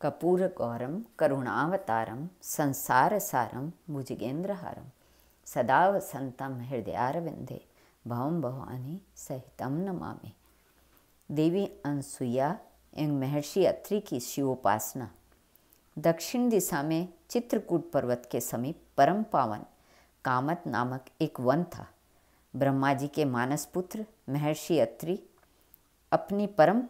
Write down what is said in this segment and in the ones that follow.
कर्पूरगौरं करुणावतारं संसारसारं भुजगेन्द्रहारं सदा वसन्तं हृदयारविन्दे भवं भवानी सहितं नमामि। देवी अनसुईया एवं महर्षि अत्रि की शिवोपासना। दक्षिण दिशा में चित्रकूट पर्वत के समीप परम पावन कामत नामक एक वन था। ब्रह्मा जी के मानस पुत्र महर्षि अत्रि अपनी परम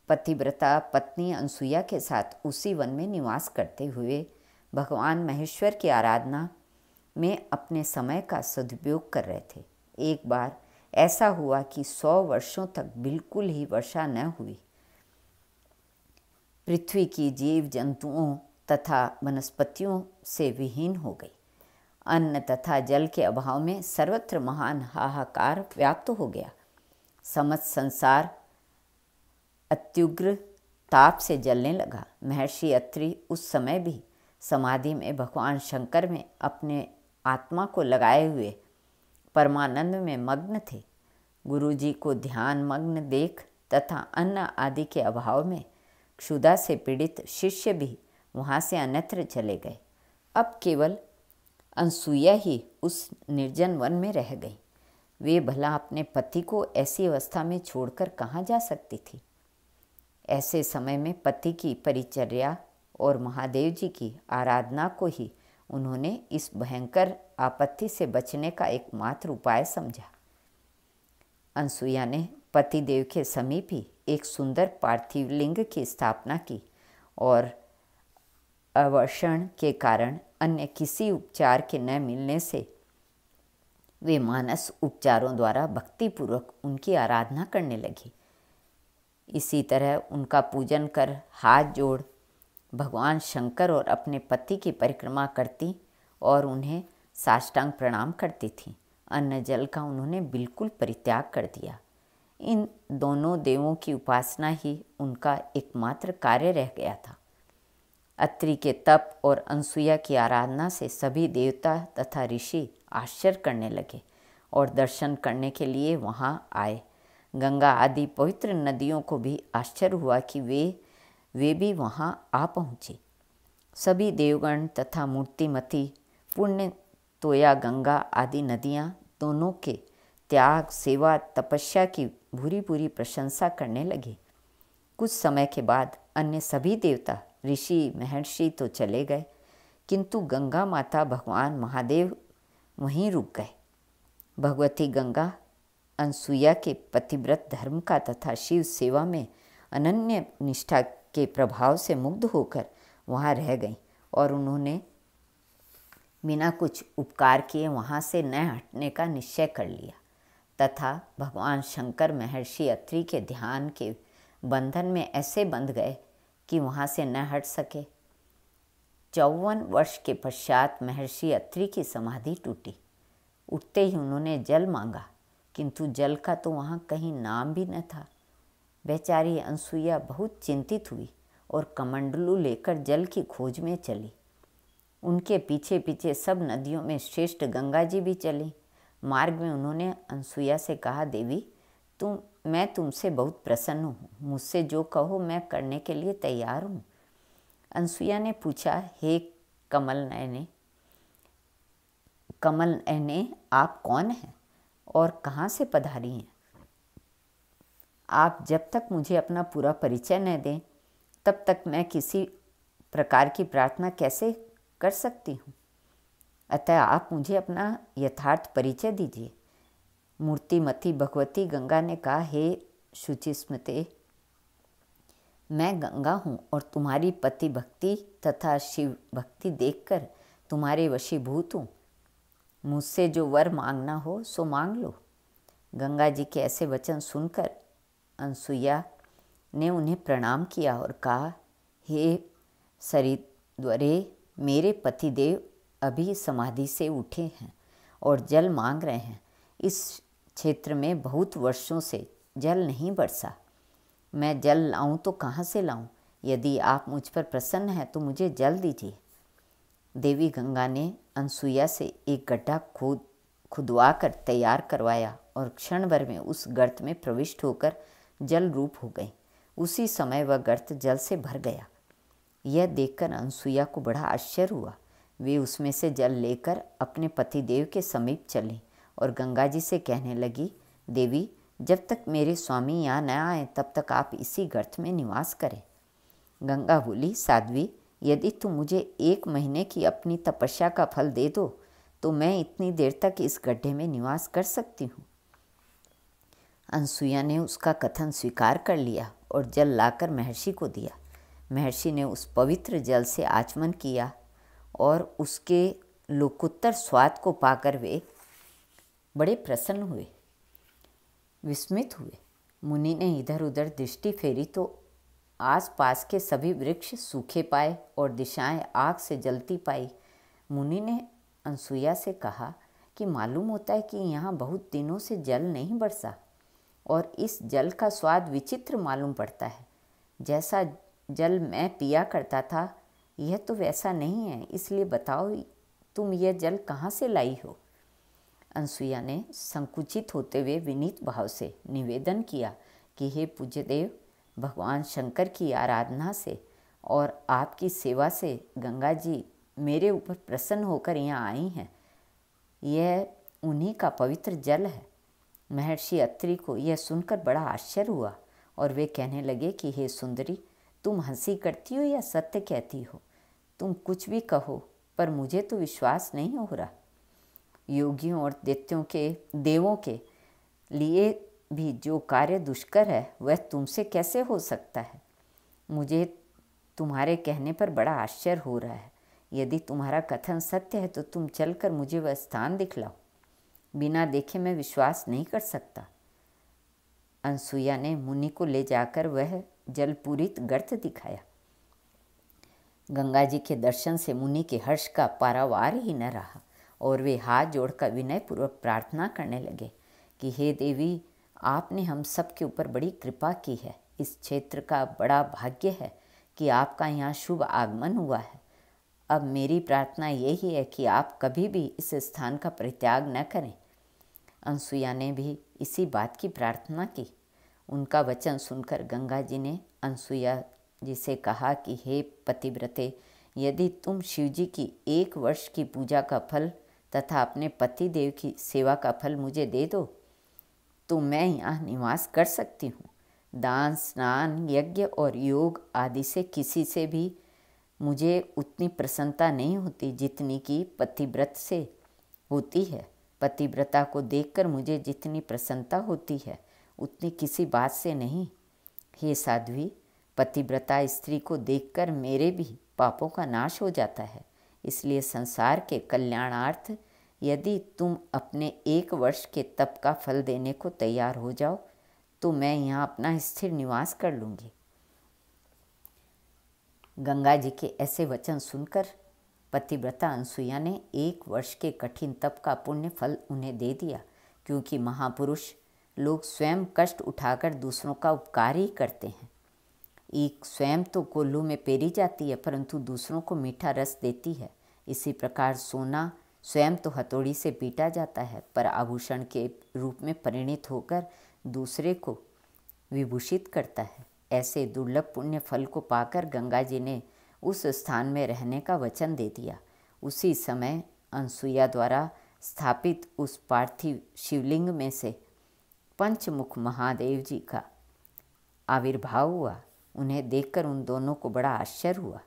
पतिव्रता पत्नी अनसुईया के साथ उसी वन में निवास करते हुए भगवान महेश्वर की आराधना में अपने समय का सदुपयोग कर रहे थे। एक बार ऐसा हुआ कि 100 वर्षों तक बिल्कुल ही वर्षा न हुई। पृथ्वी की जीव जंतुओं तथा वनस्पतियों से विहीन हो गई। अन्न तथा जल के अभाव में सर्वत्र महान हाहाकार व्याप्त हो गया। समस्त संसार अत्युग्र ताप से जलने लगा। महर्षि अत्रि उस समय भी समाधि में भगवान शंकर में अपने आत्मा को लगाए हुए परमानंद में मग्न थे। गुरुजी को ध्यान मग्न देख तथा अन्न आदि के अभाव में क्षुधा से पीड़ित शिष्य भी वहाँ से अन्यत्र चले गए। अब केवल अनसुईया ही उस निर्जन वन में रह गई। वे भला अपने पति को ऐसी अवस्था में छोड़कर कहाँ जा सकती थी। ऐसे समय में पति की परिचर्या और महादेव जी की आराधना को ही उन्होंने इस भयंकर आपत्ति से बचने का एकमात्र उपाय समझा। अनसुईया ने पतिदेव के समीप ही एक सुंदर पार्थिव लिंग की स्थापना की और अवर्षण के कारण अन्य किसी उपचार के न मिलने से वे मानस उपचारों द्वारा भक्तिपूर्वक उनकी आराधना करने लगी। इसी तरह उनका पूजन कर हाथ जोड़ भगवान शंकर और अपने पति की परिक्रमा करती और उन्हें साष्टांग प्रणाम करती थीं। अन्न जल का उन्होंने बिल्कुल परित्याग कर दिया। इन दोनों देवों की उपासना ही उनका एकमात्र कार्य रह गया था। अत्रि के तप और अनसुईया की आराधना से सभी देवता तथा ऋषि आश्चर्य करने लगे और दर्शन करने के लिए वहाँ आए। गंगा आदि पवित्र नदियों को भी आश्चर्य हुआ कि वे भी वहाँ आ पहुँची। सभी देवगण तथा मूर्तिमती पुण्य तोया गंगा आदि नदियाँ दोनों के त्याग सेवा तपस्या की भूरी भूरी प्रशंसा करने लगे। कुछ समय के बाद अन्य सभी देवता ऋषि महर्षि तो चले गए, किंतु गंगा माता भगवान महादेव वहीं रुक गए। भगवती गंगा अनसुईया के पतिव्रत धर्म का तथा शिव सेवा में अनन्य निष्ठा के प्रभाव से मुग्ध होकर वहाँ रह गईं और उन्होंने बिना कुछ उपकार किए वहाँ से न हटने का निश्चय कर लिया तथा भगवान शंकर महर्षि अत्रि के ध्यान के बंधन में ऐसे बंध गए कि वहाँ से न हट सके। 54 वर्ष के पश्चात महर्षि अत्रि की समाधि टूटी। उठते ही उन्होंने जल मांगा, किंतु जल का तो वहाँ कहीं नाम भी न था। बेचारी अनसुईया बहुत चिंतित हुई और कमंडलू लेकर जल की खोज में चली। उनके पीछे पीछे सब नदियों में श्रेष्ठ गंगा जी भी चली। मार्ग में उन्होंने अनसुईया से कहा, देवी मैं तुमसे बहुत प्रसन्न हूँ, मुझसे जो कहो मैं करने के लिए तैयार हूँ। अनसुईया ने पूछा, हे कमल नयने आप कौन हैं और कहाँ से पधारी हैं? आप जब तक मुझे अपना पूरा परिचय न दें तब तक मैं किसी प्रकार की प्रार्थना कैसे कर सकती हूँ। अतः आप मुझे अपना यथार्थ परिचय दीजिए। मूर्तिमती भगवती गंगा ने कहा, हे शुचिस्मते, मैं गंगा हूँ और तुम्हारी पति भक्ति तथा शिव भक्ति देखकर तुम्हारे वशीभूत हूँ। मुझसे जो वर मांगना हो सो मांग लो। गंगा जी के ऐसे वचन सुनकर अनसुईया ने उन्हें प्रणाम किया और कहा, हे सरिद्वरे, मेरे पतिदेव अभी समाधि से उठे हैं और जल मांग रहे हैं। इस क्षेत्र में बहुत वर्षों से जल नहीं बरसा। मैं जल लाऊं तो कहाँ से लाऊं? यदि आप मुझ पर प्रसन्न हैं तो मुझे जल दीजिए। देवी गंगा ने अनसुईया से एक गड्ढा खुदवा कर तैयार करवाया और क्षण भर में उस गर्त में प्रविष्ट होकर जल रूप हो गई। उसी समय वह गर्त जल से भर गया। यह देखकर अनसुईया को बड़ा आश्चर्य हुआ। वे उसमें से जल लेकर अपने पतिदेव के समीप चली और गंगा जी से कहने लगी, देवी, जब तक मेरे स्वामी यहाँ न आए तब तक आप इसी गर्त में निवास करें। गंगा बोली, साध्वी, यदि तुम मुझे 1 महीने की अपनी तपस्या का फल दे दो तो मैं इतनी देर तक इस गड्ढे में निवास कर सकती हूँ। अनसुईया ने उसका कथन स्वीकार कर लिया और जल लाकर महर्षि को दिया। महर्षि ने उस पवित्र जल से आचमन किया और उसके लोकोत्तर स्वाद को पाकर वे बड़े प्रसन्न हुए, विस्मित हुए। मुनि ने इधर उधर दृष्टि फेरी तो आसपास के सभी वृक्ष सूखे पाए और दिशाएं आग से जलती पाई। मुनि ने अनसुईया से कहा कि मालूम होता है कि यहाँ बहुत दिनों से जल नहीं बरसा और इस जल का स्वाद विचित्र मालूम पड़ता है। जैसा जल मैं पिया करता था यह तो वैसा नहीं है, इसलिए बताओ तुम यह जल कहाँ से लाई हो। अनसुईया ने संकुचित होते हुए विनीत भाव से निवेदन किया कि हे पूज्यदेव, भगवान शंकर की आराधना से और आपकी सेवा से गंगा जी मेरे ऊपर प्रसन्न होकर यहाँ आई हैं। यह उन्हीं का पवित्र जल है। महर्षि अत्रि को यह सुनकर बड़ा आश्चर्य हुआ और वे कहने लगे कि हे सुंदरी, तुम हंसी करती हो या सत्य कहती हो? तुम कुछ भी कहो पर मुझे तो विश्वास नहीं हो रहा। योगियों और देवों के लिए भी जो कार्य दुष्कर है वह तुमसे कैसे हो सकता है? मुझे तुम्हारे कहने पर बड़ा आश्चर्य हो रहा है। यदि तुम्हारा कथन सत्य है तो तुम चलकर मुझे वह स्थान दिखलाओ। बिना देखे मैं विश्वास नहीं कर सकता। अनसुईया ने मुनि को ले जाकर वह जलपूरित गर्त दिखाया। गंगा जी के दर्शन से मुनि के हर्ष का पारावार ही न रहा और वे हाथ जोड़कर विनयपूर्वक प्रार्थना करने लगे कि हे देवी, आपने हम सब के ऊपर बड़ी कृपा की है। इस क्षेत्र का बड़ा भाग्य है कि आपका यहाँ शुभ आगमन हुआ है। अब मेरी प्रार्थना यही है कि आप कभी भी इस स्थान का परित्याग न करें। अनसुईया ने भी इसी बात की प्रार्थना की। उनका वचन सुनकर गंगा जी ने अनसुईया जी से कहा कि हे पतिव्रते, यदि तुम शिवजी की 1 वर्ष की पूजा का फल तथा अपने पति देव की सेवा का फल मुझे दे दो तो मैं यहाँ निवास कर सकती हूँ। दान, स्नान, यज्ञ और योग आदि से किसी से भी मुझे उतनी प्रसन्नता नहीं होती जितनी कि पतिव्रत से होती है। पतिव्रता को देखकर मुझे जितनी प्रसन्नता होती है उतनी किसी बात से नहीं। हे साध्वी, पतिव्रता स्त्री को देखकर मेरे भी पापों का नाश हो जाता है। इसलिए संसार के कल्याणार्थ यदि तुम अपने 1 वर्ष के तप का फल देने को तैयार हो जाओ तो मैं यहाँ अपना स्थिर निवास कर लूँगी। गंगा जी के ऐसे वचन सुनकर पतिव्रता अनसुईया ने 1 वर्ष के कठिन तप का पुण्य फल उन्हें दे दिया, क्योंकि महापुरुष लोग स्वयं कष्ट उठाकर दूसरों का उपकार ही करते हैं। ईख स्वयं तो कोल्हू में पेरी जाती है परंतु दूसरों को मीठा रस देती है। इसी प्रकार सोना स्वयं तो हथौड़ी से पीटा जाता है पर आभूषण के रूप में परिणित होकर दूसरे को विभूषित करता है। ऐसे दुर्लभ पुण्य फल को पाकर गंगा जी ने उस स्थान में रहने का वचन दे दिया। उसी समय अनसुईया द्वारा स्थापित उस पार्थिव शिवलिंग में से पंचमुख महादेव जी का आविर्भाव हुआ। उन्हें देखकर उन दोनों को बड़ा आश्चर्य हुआ।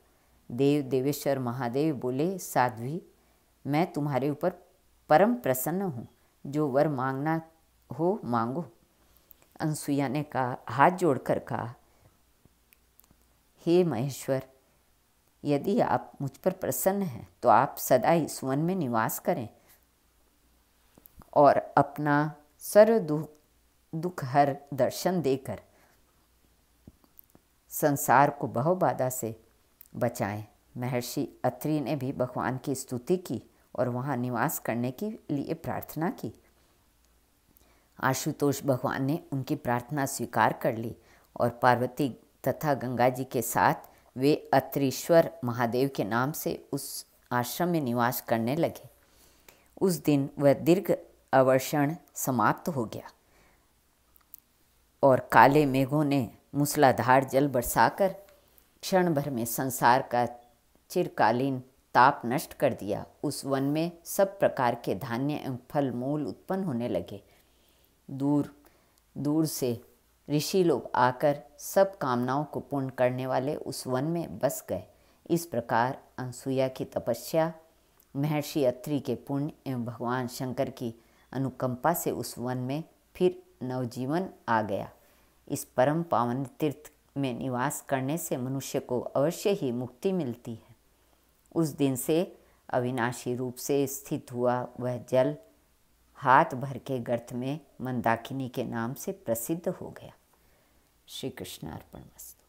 देवेश्वर महादेव बोले, साध्वी, मैं तुम्हारे ऊपर परम प्रसन्न हूँ। जो वर मांगना हो मांगो। अनसुईया ने हाथ जोड़कर कहा, हे महेश्वर, यदि आप मुझ पर प्रसन्न हैं तो आप सदा इस वन में निवास करें और अपना सर्व दुख हर दर्शन देकर संसार को बहुबाधा से बचाएं। महर्षि अत्रि ने भी भगवान की स्तुति की और वहाँ निवास करने के लिए प्रार्थना की। आशुतोष भगवान ने उनकी प्रार्थना स्वीकार कर ली और पार्वती तथा गंगा जी के साथ वे अत्रीश्वर महादेव के नाम से उस आश्रम में निवास करने लगे। उस दिन वह दीर्घ अवर्षण समाप्त हो गया और काले मेघों ने मूसलाधार जल बरसाकर क्षण भर में संसार का चिरकालीन ताप नष्ट कर दिया। उस वन में सब प्रकार के धान्य एवं फल मूल उत्पन्न होने लगे। दूर दूर से ऋषि लोग आकर सब कामनाओं को पूर्ण करने वाले उस वन में बस गए। इस प्रकार अनसुईया की तपस्या, महर्षि अत्रि के पुण्य एवं भगवान शंकर की अनुकंपा से उस वन में फिर नवजीवन आ गया। इस परम पावन तीर्थ में निवास करने से मनुष्य को अवश्य ही मुक्ति मिलती है। उस दिन से अविनाशी रूप से स्थित हुआ वह जल हाथ भर के गर्त में मंदाकिनी के नाम से प्रसिद्ध हो गया। श्री कृष्ण अर्पणमस्तु।